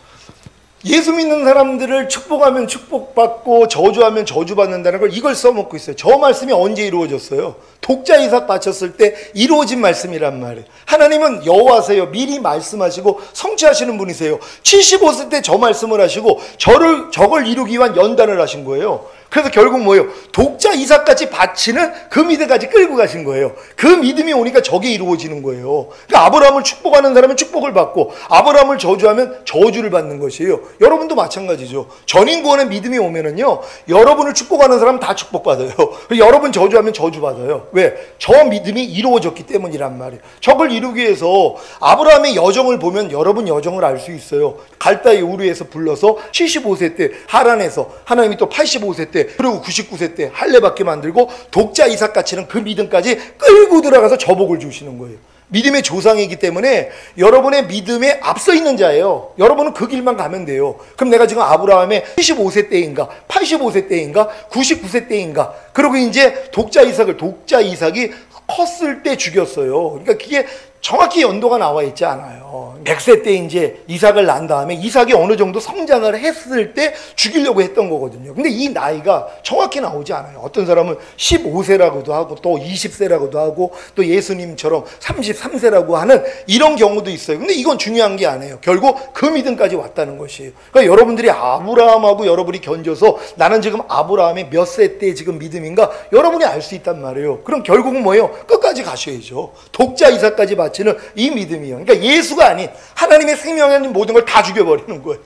A: 예수 믿는 사람들을 축복하면 축복받고 저주하면 저주받는다는 걸 이걸 써먹고 있어요. 저 말씀이 언제 이루어졌어요? 독자 이삭 바쳤을 때 이루어진 말씀이란 말이에요. 하나님은 여호와세요. 미리 말씀하시고 성취하시는 분이세요. 75세 때 저 말씀을 하시고 저걸 이루기 위한 연단을 하신 거예요. 그래서 결국 뭐예요? 독자 이삭같이 바치는 그 믿음까지 끌고 가신 거예요. 그 믿음이 오니까 저게 이루어지는 거예요. 그러니까 아브라함을 축복하는 사람은 축복을 받고 아브라함을 저주하면 저주를 받는 것이에요. 여러분도 마찬가지죠. 전인구원의 믿음이 오면은요, 여러분을 축복하는 사람은 다 축복받아요. 여러분 저주하면 저주받아요. 왜? 저 믿음이 이루어졌기 때문이란 말이에요. 저걸 이루기 위해서 아브라함의 여정을 보면 여러분 여정을 알 수 있어요. 갈다의 우르에서 불러서 75세 때 하란에서 하나님이 또 85세 때 그리고 99세 때 할례받게 만들고 독자 이삭같이는 그 믿음까지 끌고 들어가서 저복을 주시는 거예요. 믿음의 조상이기 때문에 여러분의 믿음에 앞서 있는 자예요. 여러분은 그 길만 가면 돼요. 그럼 내가 지금 아브라함의 75세 때인가 85세 때인가 99세 때인가, 그리고 이제 독자 이삭이 컸을 때 죽였어요. 그러니까 그게 정확히 연도가 나와 있지 않아요. 100세 때 이제 이삭을 낳은 다음에 이삭이 어느 정도 성장을 했을 때 죽이려고 했던 거거든요. 근데 이 나이가 정확히 나오지 않아요. 어떤 사람은 15세라고도 하고 또 20세라고도 하고 또 예수님처럼 33세라고 하는 이런 경우도 있어요. 근데 이건 중요한 게 아니에요. 결국 그 믿음까지 왔다는 것이에요. 그러니까 여러분들이 아브라함하고 여러분이 견져서 나는 지금 아브라함의 몇 세 때 지금 믿음인가 여러분이 알 수 있단 말이에요. 그럼 결국은 뭐예요? 끝까지 가셔야죠. 독자 이삭까지 바치는 이 믿음이요. 그러니까 예수가 아닌 하나님의 생명에 있는 모든 걸 다 죽여버리는 거예요.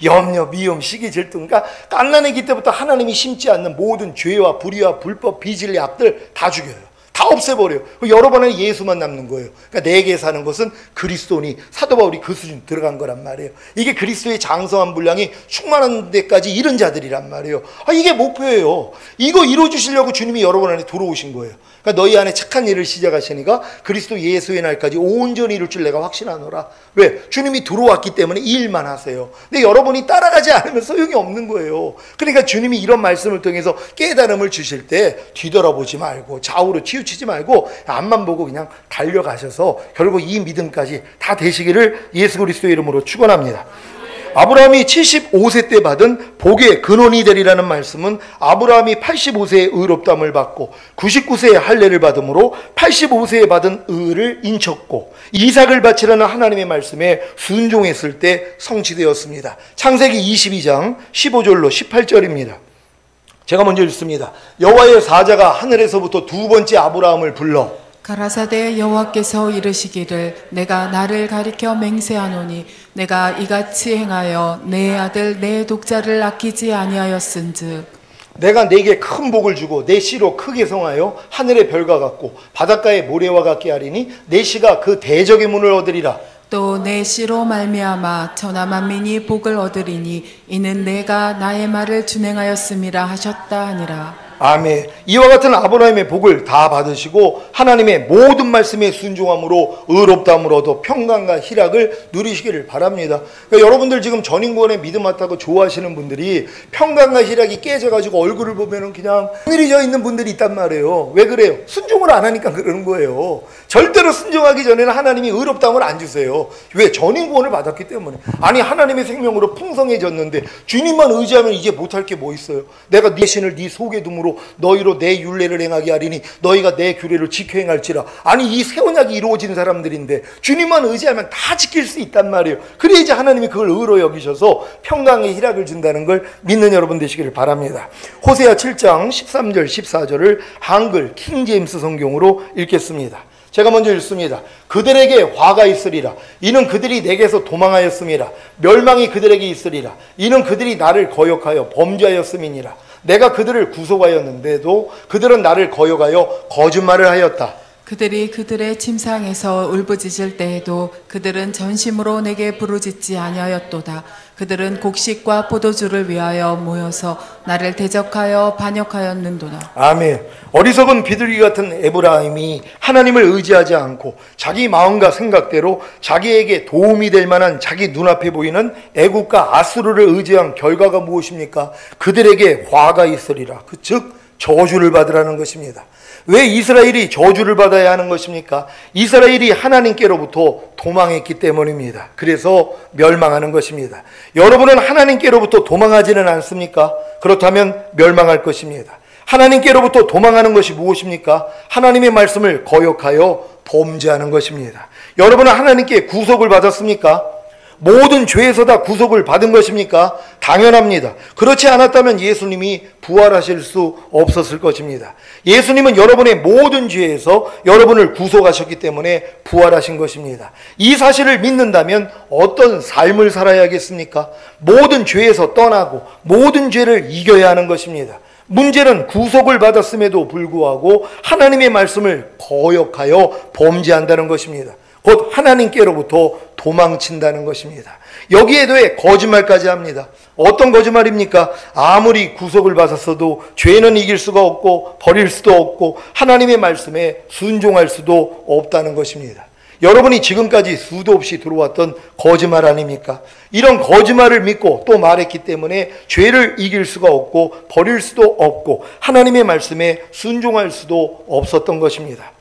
A: 염려, 미움, 시기, 질투. 그러니까 갓난아기 때부터 하나님이 심지 않는 모든 죄와 불의와 불법, 비진리, 악들 다 죽여요. 다 없애버려요. 여러분은 예수만 남는 거예요. 그러니까 내게 사는 것은 그리스도니, 사도 바울이 그 수준 들어간 거란 말이에요. 이게 그리스도의 장성한 분량이 충만한 데까지 이른 자들이란 말이에요. 이게 목표예요. 이거 이루어주시려고 주님이 여러분 안에 들어오신 거예요. 그러니까 너희 안에 착한 일을 시작하시니까 그리스도 예수의 날까지 온전히 이룰 줄 내가 확신하노라. 왜? 주님이 들어왔기 때문에 이 일만 하세요. 근데 여러분이 따라가지 않으면 소용이 없는 거예요. 그러니까 주님이 이런 말씀을 통해서 깨달음을 주실 때 뒤돌아보지 말고 좌우로 치우치지 말고 앞만 보고 그냥 달려가셔서 결국 이 믿음까지 다 되시기를 예수 그리스도의 이름으로 축원합니다. 아브라함이 75세 때 받은 복의 근원이 되리라는 말씀은 아브라함이 85세에 의롭다함을 받고 99세에 할례를 받음으로 85세에 받은 의를 인쳤고 이삭을 바치라는 하나님의 말씀에 순종했을 때 성취되었습니다. 창세기 22장 15절로 18절입니다. 제가 먼저 읽습니다. 여호와의 사자가 하늘에서부터 두 번째 아브라함을 불러
B: 가라사대 여호와께서 이르시기를 내가 나를 가리켜 맹세하노니 내가 이같이 행하여 내 아들 내 독자를 아끼지 아니하였은즉
A: 내가 네게 큰 복을 주고 내 씨로 크게 성하여 하늘의 별과 같고 바닷가의 모래와 같게 하리니 내 씨가 그 대적의 문을 얻으리라.
B: 또 내 씨로 말미암아 천하 만민이 복을 얻으리니 이는 내가 나의 말을 준행하였음이라 하셨다 하니라.
A: 아멘. 이와 같은 아브라함의 복을 다 받으시고 하나님의 모든 말씀에 순종함으로 의롭다함을 얻어 평강과 희락을 누리시기를 바랍니다. 그러니까 여러분들 지금 전인구원에 믿음 왔다고 좋아하시는 분들이 평강과 희락이 깨져가지고 얼굴을 보면은 그냥 하늘이 져 있는 분들이 있단 말이에요. 왜 그래요? 순종을 안 하니까 그러는 거예요. 절대로 순종하기 전에는 하나님이 의롭다함을 안 주세요. 왜? 전인구원을 받았기 때문에. 아니 하나님의 생명으로 풍성해졌는데 주님만 의지하면 이제 못할 게 뭐 있어요? 내가 네 신을 네 속에 둠으로 너희로 내 율례를 행하게 하리니 너희가 내 규례를 지켜 행할지라. 아니 이 새 언약이 이루어진 사람들인데 주님만 의지하면 다 지킬 수 있단 말이에요. 그래야 이제 하나님이 그걸 의로 여기셔서 평강의 희락을 준다는 걸 믿는 여러분 되시기를 바랍니다. 호세아 7장 13절 14절을 한글 킹제임스 성경으로 읽겠습니다. 제가 먼저 읽습니다. 그들에게 화가 있으리라. 이는 그들이 내게서 도망하였음이라. 멸망이 그들에게 있으리라. 이는 그들이 나를 거역하여 범죄하였음이니라. 내가 그들을 구속하였는데도 그들은 나를 거역하여 거짓말을 하였다.
B: 그들이 그들의 침상에서 울부짖을 때에도 그들은 전심으로 내게 부르짖지 아니하였도다. 그들은 곡식과 포도주를 위하여 모여서 나를 대적하여 반역하였는도다.
A: 아멘. 어리석은 비둘기 같은 에브라임이 하나님을 의지하지 않고 자기 마음과 생각대로 자기에게 도움이 될 만한 자기 눈앞에 보이는 애국과 아수르를 의지한 결과가 무엇입니까? 그들에게 화가 있으리라. 즉 저주를 받으라는 것입니다. 왜 이스라엘이 저주를 받아야 하는 것입니까? 이스라엘이 하나님께로부터 도망했기 때문입니다. 그래서 멸망하는 것입니다. 여러분은 하나님께로부터 도망하지는 않습니까? 그렇다면 멸망할 것입니다. 하나님께로부터 도망하는 것이 무엇입니까? 하나님의 말씀을 거역하여 범죄하는 것입니다. 여러분은 하나님께 구속을 받았습니까? 모든 죄에서 다 구속을 받은 것입니까? 당연합니다. 그렇지 않았다면 예수님이 부활하실 수 없었을 것입니다. 예수님은 여러분의 모든 죄에서 여러분을 구속하셨기 때문에 부활하신 것입니다. 이 사실을 믿는다면 어떤 삶을 살아야겠습니까? 모든 죄에서 떠나고 모든 죄를 이겨야 하는 것입니다. 문제는 구속을 받았음에도 불구하고 하나님의 말씀을 거역하여 범죄한다는 것입니다. 곧 하나님께로부터 도망친다는 것입니다. 여기에 더해 거짓말까지 합니다. 어떤 거짓말입니까? 아무리 구속을 받았어도 죄는 이길 수가 없고 버릴 수도 없고 하나님의 말씀에 순종할 수도 없다는 것입니다. 여러분이 지금까지 수도 없이 들어왔던 거짓말 아닙니까? 이런 거짓말을 믿고 또 말했기 때문에 죄를 이길 수가 없고 버릴 수도 없고 하나님의 말씀에 순종할 수도 없었던 것입니다.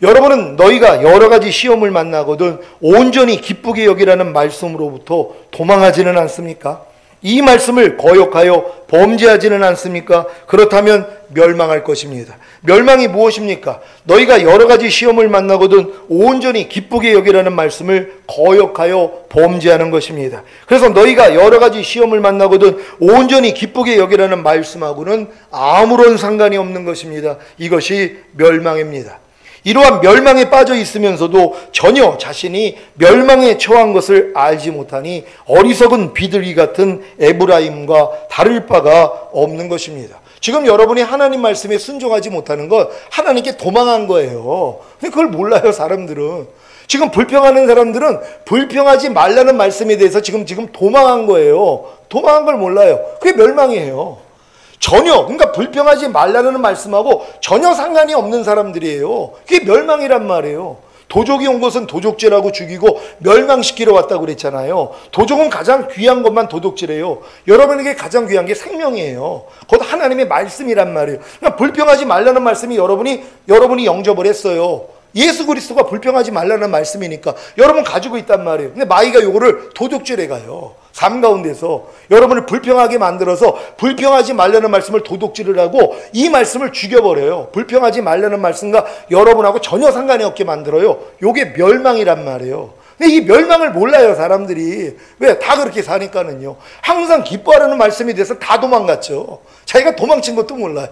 A: 여러분은 너희가 여러 가지 시험을 만나거든 온전히 기쁘게 여기라는 말씀으로부터 도망하지는 않습니까? 이 말씀을 거역하여 범죄하지는 않습니까? 그렇다면 멸망할 것입니다. 멸망이 무엇입니까? 너희가 여러 가지 시험을 만나거든 온전히 기쁘게 여기라는 말씀을 거역하여 범죄하는 것입니다. 그래서 너희가 여러 가지 시험을 만나거든 온전히 기쁘게 여기라는 말씀하고는 아무런 상관이 없는 것입니다. 이것이 멸망입니다. 이러한 멸망에 빠져 있으면서도 전혀 자신이 멸망에 처한 것을 알지 못하니 어리석은 비둘기 같은 에브라임과 다를 바가 없는 것입니다. 지금 여러분이 하나님 말씀에 순종하지 못하는 건 하나님께 도망한 거예요. 근데 그걸 몰라요, 사람들은. 지금 불평하는 사람들은 불평하지 말라는 말씀에 대해서 지금 도망한 거예요. 도망한 걸 몰라요. 그게 멸망이에요. 전혀, 그러니까 불평하지 말라는 말씀하고 전혀 상관이 없는 사람들이에요. 그게 멸망이란 말이에요. 도적이 온 것은 도적질하고 죽이고 멸망시키러 왔다고 그랬잖아요. 도적은 가장 귀한 것만 도둑질해요. 여러분에게 가장 귀한 게 생명이에요. 곧 하나님의 말씀이란 말이에요. 그러니까 불평하지 말라는 말씀이 여러분이 영접을 했어요. 예수 그리스도가 불평하지 말라는 말씀이니까 여러분 가지고 있단 말이에요. 근데 마귀가 요거를 도둑질해 가요. 삶 가운데서 여러분을 불평하게 만들어서 불평하지 말라는 말씀을 도둑질을 하고 이 말씀을 죽여버려요. 불평하지 말라는 말씀과 여러분하고 전혀 상관이 없게 만들어요. 요게 멸망이란 말이에요. 근데 이 멸망을 몰라요, 사람들이. 왜? 다 그렇게 사니까는요. 항상 기뻐하라는 말씀에 대해서 다 도망갔죠. 자기가 도망친 것도 몰라요.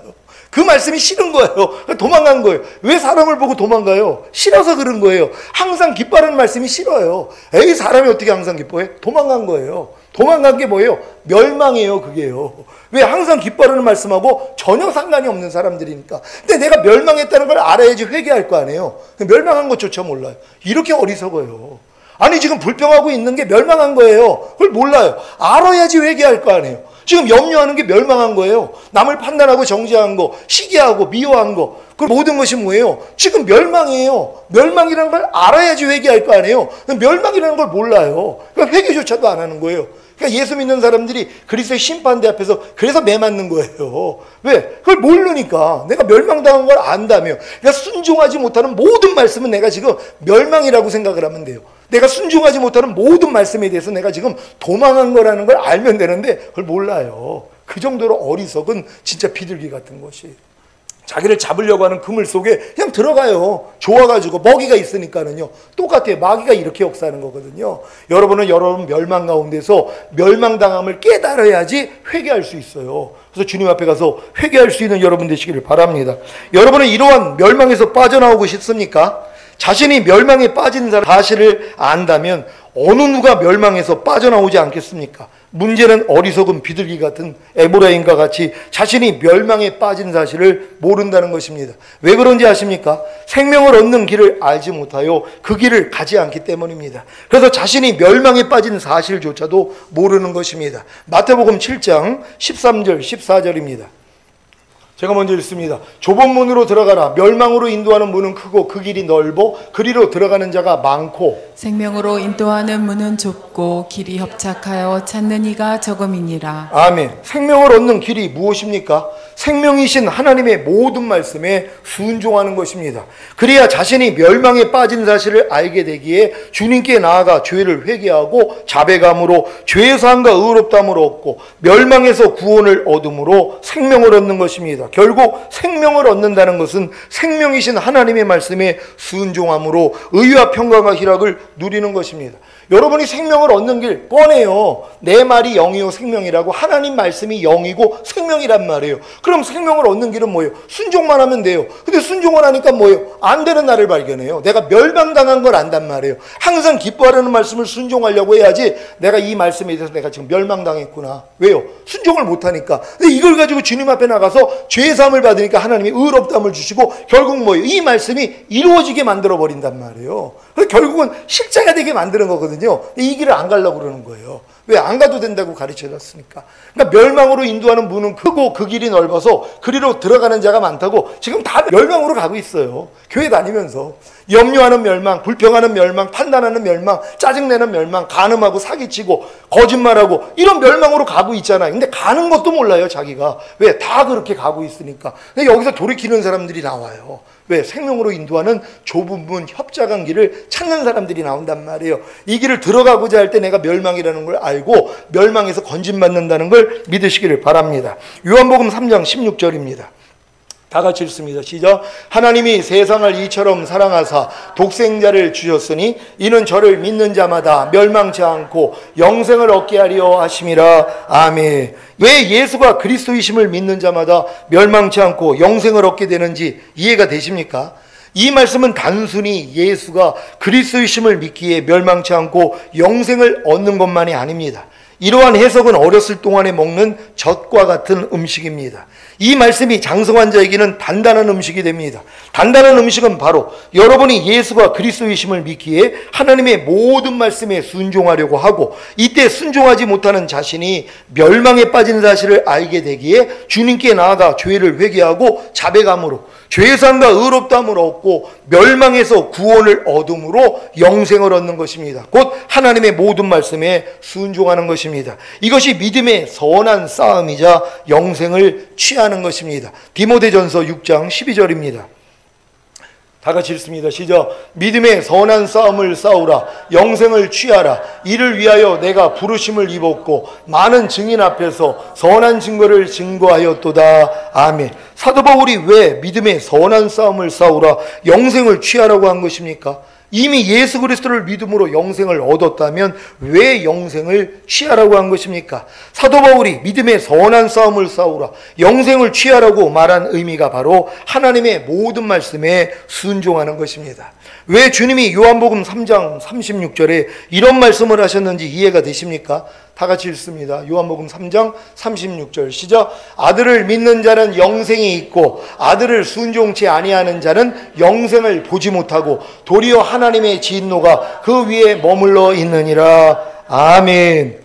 A: 그 말씀이 싫은 거예요. 도망간 거예요. 왜 사람을 보고 도망가요? 싫어서 그런 거예요. 항상 기뻐하는 말씀이 싫어요. 에이, 사람이 어떻게 항상 기뻐해? 도망간 거예요. 도망간 게 뭐예요? 멸망이에요, 그게요. 왜? 항상 기뻐하는 말씀하고 전혀 상관이 없는 사람들이니까. 근데 내가 멸망했다는 걸 알아야지 회개할 거 아니에요. 멸망한 것조차 몰라요. 이렇게 어리석어요. 아니, 지금 불평하고 있는 게 멸망한 거예요. 그걸 몰라요. 알아야지 회개할 거 아니에요. 지금 염려하는 게 멸망한 거예요. 남을 판단하고 정죄한 거, 시기하고 미워한 거, 그 모든 것이 뭐예요? 지금 멸망이에요. 멸망이라는 걸 알아야지 회개할 거 아니에요. 멸망이라는 걸 몰라요. 그러니까 회개조차도 안 하는 거예요. 그러니까 예수 믿는 사람들이 그리스도의 심판대 앞에서 그래서 매맞는 거예요. 왜? 그걸 모르니까. 내가 멸망당한 걸 안다며. 그러니까 순종하지 못하는 모든 말씀은 내가 지금 멸망이라고 생각을 하면 돼요. 내가 순종하지 못하는 모든 말씀에 대해서 내가 지금 도망한 거라는 걸 알면 되는데 그걸 몰라요. 그 정도로 어리석은 진짜 비둘기 같은 것이. 자기를 잡으려고 하는 그물 속에 그냥 들어가요. 좋아가지고 먹이가 있으니까는요. 똑같아요. 마귀가 이렇게 역사하는 거거든요. 여러분은 여러분 멸망 가운데서 멸망당함을 깨달아야지 회개할 수 있어요. 그래서 주님 앞에 가서 회개할 수 있는 여러분 되시기를 바랍니다. 여러분은 이러한 멸망에서 빠져나오고 싶습니까? 자신이 멸망에 빠진 사실을 안다면 어느 누가 멸망에서 빠져나오지 않겠습니까? 문제는 어리석은 비둘기 같은 에브라임과 같이 자신이 멸망에 빠진 사실을 모른다는 것입니다. 왜 그런지 아십니까? 생명을 얻는 길을 알지 못하여 그 길을 가지 않기 때문입니다. 그래서 자신이 멸망에 빠진 사실조차도 모르는 것입니다. 마태복음 7장 13절 14절입니다. 제가 먼저 읽습니다. 좁은 문으로 들어가라. 멸망으로 인도하는 문은 크고 그 길이 넓어 그리로 들어가는 자가 많고
B: 생명으로 인도하는 문은 좁고 길이 협착하여 찾는 이가 적음이니라.
A: 아멘. 생명을 얻는 길이 무엇입니까? 생명이신 하나님의 모든 말씀에 순종하는 것입니다. 그래야 자신이 멸망에 빠진 사실을 알게 되기에 주님께 나아가 죄를 회개하고 자배감으로 죄의 사함과 의롭다함을 얻고 멸망에서 구원을 얻음으로 생명을 얻는 것입니다. 결국 생명을 얻는다는 것은 생명이신 하나님의 말씀에 순종함으로 의와 평강과 희락을 누리는 것입니다. 여러분이 생명을 얻는 길 뻔해요. 내 말이 영이요 생명이라고. 하나님 말씀이 영이고 생명이란 말이에요. 그럼 생명을 얻는 길은 뭐예요? 순종만 하면 돼요. 근데 순종을 하니까 뭐예요? 안 되는 나를 발견해요. 내가 멸망당한 걸 안단 말이에요. 항상 기뻐하라는 말씀을 순종하려고 해야지, 내가 이 말씀에 대해서 내가 지금 멸망당했구나. 왜요? 순종을 못하니까. 근데 이걸 가지고 주님 앞에 나가서 죄사함을 받으니까 하나님이 의롭다함을 주시고 결국 뭐예요? 이 말씀이 이루어지게 만들어버린단 말이에요. 그래서 결국은 실제가 되게 만드는 거거든요. 이 길을 안 가려고 그러는 거예요. 왜? 안 가도 된다고 가르쳐줬으니까. 그러니까 멸망으로 인도하는 문은 크고 그 길이 넓어서 그리로 들어가는 자가 많다고 지금 다 멸망으로 가고 있어요. 교회 다니면서. 염려하는 멸망, 불평하는 멸망, 판단하는 멸망, 짜증내는 멸망, 간음하고 사기치고 거짓말하고 이런 멸망으로 가고 있잖아요. 근데 가는 것도 몰라요, 자기가. 왜? 다 그렇게 가고 있으니까. 근데 여기서 돌이키는 사람들이 나와요. 왜? 생명으로 인도하는 좁은 문, 협착한 길을 찾는 사람들이 나온단 말이에요. 이 길을 들어가고자 할 때 내가 멸망이라는 걸 알고 멸망에서 건진받는다는 걸 믿으시기를 바랍니다. 요한복음 3장 16절입니다. 다 같이 읽습니다. 시작. 하나님이 세상을 이처럼 사랑하사 독생자를 주셨으니 이는 저를 믿는 자마다 멸망치 않고 영생을 얻게 하려 하심이라. 아멘. 왜 예수가 그리스도이심을 믿는 자마다 멸망치 않고 영생을 얻게 되는지 이해가 되십니까? 이 말씀은 단순히 예수가 그리스도이심을 믿기에 멸망치 않고 영생을 얻는 것만이 아닙니다. 이러한 해석은 어렸을 동안에 먹는 젖과 같은 음식입니다. 이 말씀이 장성한 자에게는 단단한 음식이 됩니다. 단단한 음식은 바로 여러분이 예수가 그리스도이심을 믿기에 하나님의 모든 말씀에 순종하려고 하고 이때 순종하지 못하는 자신이 멸망에 빠진 사실을 알게 되기에 주님께 나아가 죄를 회개하고 자백함으로 죄사함과 의롭다함을 얻고 멸망에서 구원을 얻음으로 영생을 얻는 것입니다. 곧 하나님의 모든 말씀에 순종하는 것입니다. 이것이 믿음의 선한 싸움이자 영생을 취하는 것입니다. 디모데전서 6장 12절입니다. 다 같이 읽습니다. 시작. 믿음의 선한 싸움을 싸우라. 영생을 취하라. 이를 위하여 내가 부르심을 입었고 많은 증인 앞에서 선한 증거를 증거하였도다. 아멘. 사도 바울이 왜 믿음의 선한 싸움을 싸우라, 영생을 취하라고 한 것입니까? 이미 예수 그리스도를 믿음으로 영생을 얻었다면 왜 영생을 취하라고 한 것입니까? 사도 바울이 믿음의 선한 싸움을 싸우라, 영생을 취하라고 말한 의미가 바로 하나님의 모든 말씀에 순종하는 것입니다. 왜 주님이 요한복음 3장 36절에 이런 말씀을 하셨는지 이해가 되십니까? 다 같이 읽습니다. 요한복음 3장 36절 시작. 아들을 믿는 자는 영생이 있고 아들을 순종치 아니하는 자는 영생을 보지 못하고 도리어 하나님의 진노가 그 위에 머물러 있느니라. 아멘.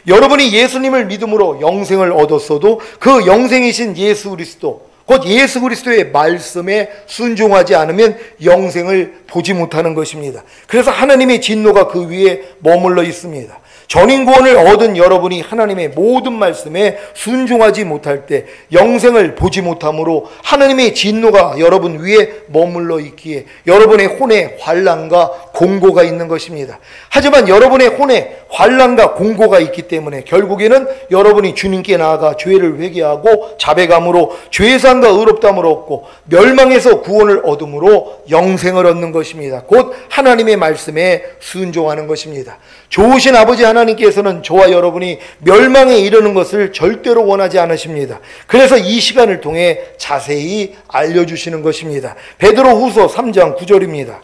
A: 여러분이 예수님을 믿음으로 영생을 얻었어도 그 영생이신 예수 그리스도, 곧 예수 그리스도의 말씀에 순종하지 않으면 영생을 보지 못하는 것입니다. 그래서 하나님의 진노가 그 위에 머물러 있습니다. 전인 구원을 얻은 여러분이 하나님의 모든 말씀에 순종하지 못할 때 영생을 보지 못하므로 하나님의 진노가 여러분 위에 머물러 있기에 여러분의 혼에 환난과 공고가 있는 것입니다. 하지만 여러분의 혼에 환난과 공고가 있기 때문에 결국에는 여러분이 주님께 나아가 죄를 회개하고 자백함으로 죄사함과 의롭다함을 얻고 멸망에서 구원을 얻음으로 영생을 얻는 것입니다. 곧 하나님의 말씀에 순종하는 것입니다. 좋으신 아버지 하나님께서는 저와 여러분이 멸망에 이르는 것을 절대로 원하지 않으십니다. 그래서 이 시간을 통해 자세히 알려주시는 것입니다. 베드로후서 3장 9절입니다.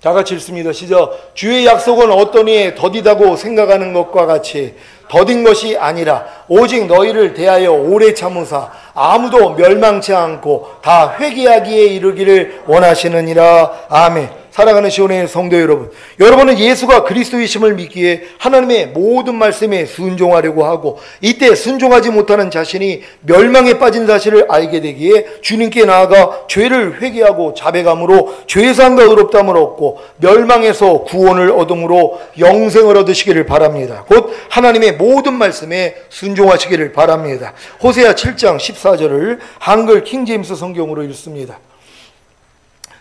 A: 다 같이 읽습니다. 시작. 주의 약속은 어떤 이에 더디다고 생각하는 것과 같이 더딘 것이 아니라 오직 너희를 대하여 오래 참으사 아무도 멸망치 않고 다 회개하기에 이르기를 원하시느니라. 아멘. 사랑하는 시온의 성도 여러분, 여러분은 예수가 그리스도이심을 믿기에 하나님의 모든 말씀에 순종하려고 하고 이때 순종하지 못하는 자신이 멸망에 빠진 사실을 알게 되기에 주님께 나아가 죄를 회개하고 자백함으로 죄사함과 의롭다함을 얻고 멸망에서 구원을 얻음으로 영생을 얻으시기를 바랍니다. 곧 하나님의 모든 말씀에 순종하시기를 바랍니다. 호세아 7장 14절을 한글 킹제임스 성경으로 읽습니다.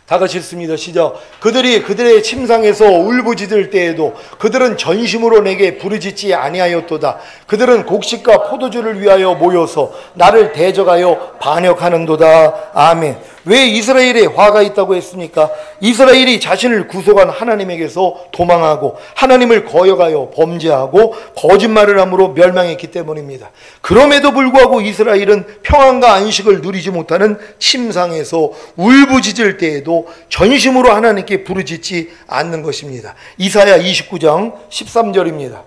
A: 다 같이 읽습니다. 시작. 그들이 그들의 침상에서 울부짖을 때에도 그들은 전심으로 내게 부르짖지 아니하였도다. 그들은 곡식과 포도주를 위하여 모여서 나를 대적하여 반역하는도다. 아멘. 왜 이스라엘에 화가 있다고 했습니까? 이스라엘이 자신을 구속한 하나님에게서 도망하고 하나님을 거역하여 범죄하고 거짓말을 함으로 멸망했기 때문입니다. 그럼에도 불구하고 이스라엘은 평안과 안식을 누리지 못하는 침상에서 울부짖을 때에도 전심으로 하나님께 부르짖지 않는 것입니다. 이사야 29장 13절입니다.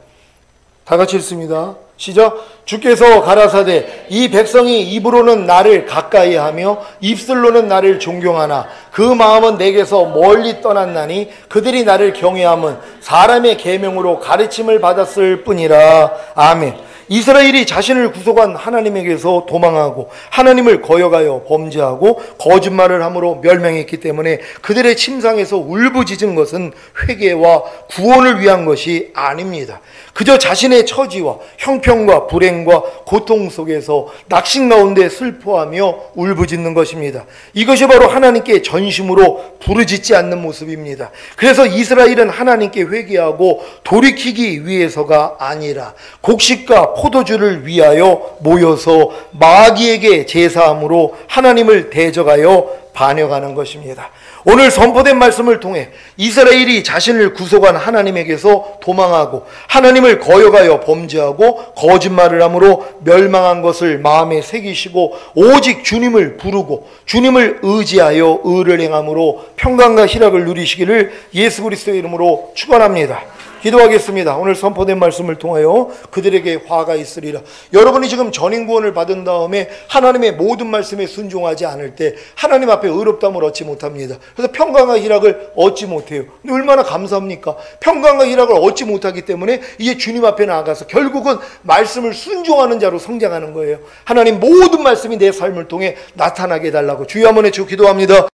A: 다 같이 읽습니다. 시작. 주께서 가라사대 이 백성이 입으로는 나를 가까이하며 입술로는 나를 존경하나 그 마음은 내게서 멀리 떠났나니 그들이 나를 경외함은 사람의 계명으로 가르침을 받았을 뿐이라. 아멘. 이스라엘이 자신을 구속한 하나님에게서 도망하고 하나님을 거역하여 범죄하고 거짓말을 함으로 멸망했기 때문에 그들의 침상에서 울부짖은 것은 회개와 구원을 위한 것이 아닙니다. 그저 자신의 처지와 형편과 불행과 고통 속에서 낙심 가운데 슬퍼하며 울부짖는 것입니다. 이것이 바로 하나님께 전심으로 부르짖지 않는 모습입니다. 그래서 이스라엘은 하나님께 회개하고 돌이키기 위해서가 아니라 곡식과 포도주를 위하여 모여서 마귀에게 제사함으로 하나님을 대적하여 반역하는 것입니다. 오늘 선포된 말씀을 통해 이스라엘이 자신을 구속한 하나님에게서 도망하고 하나님을 거역하여 범죄하고 거짓말을 함으로 멸망한 것을 마음에 새기시고 오직 주님을 부르고 주님을 의지하여 의를 행함으로 평강과 희락을 누리시기를 예수 그리스도의 이름으로 축원합니다. 기도하겠습니다. 오늘 선포된 말씀을 통하여 그들에게 화가 있으리라. 여러분이 지금 전인구원을 받은 다음에 하나님의 모든 말씀에 순종하지 않을 때 하나님 앞에 의롭다함을 얻지 못합니다. 그래서 평강과 희락을 얻지 못해요. 근데 얼마나 감사합니까? 평강과 희락을 얻지 못하기 때문에 이제 주님 앞에 나아가서 결국은 말씀을 순종하는 자로 성장하는 거예요. 하나님 모든 말씀이 내 삶을 통해 나타나게 해달라고 주여 한번 외치고 기도합니다.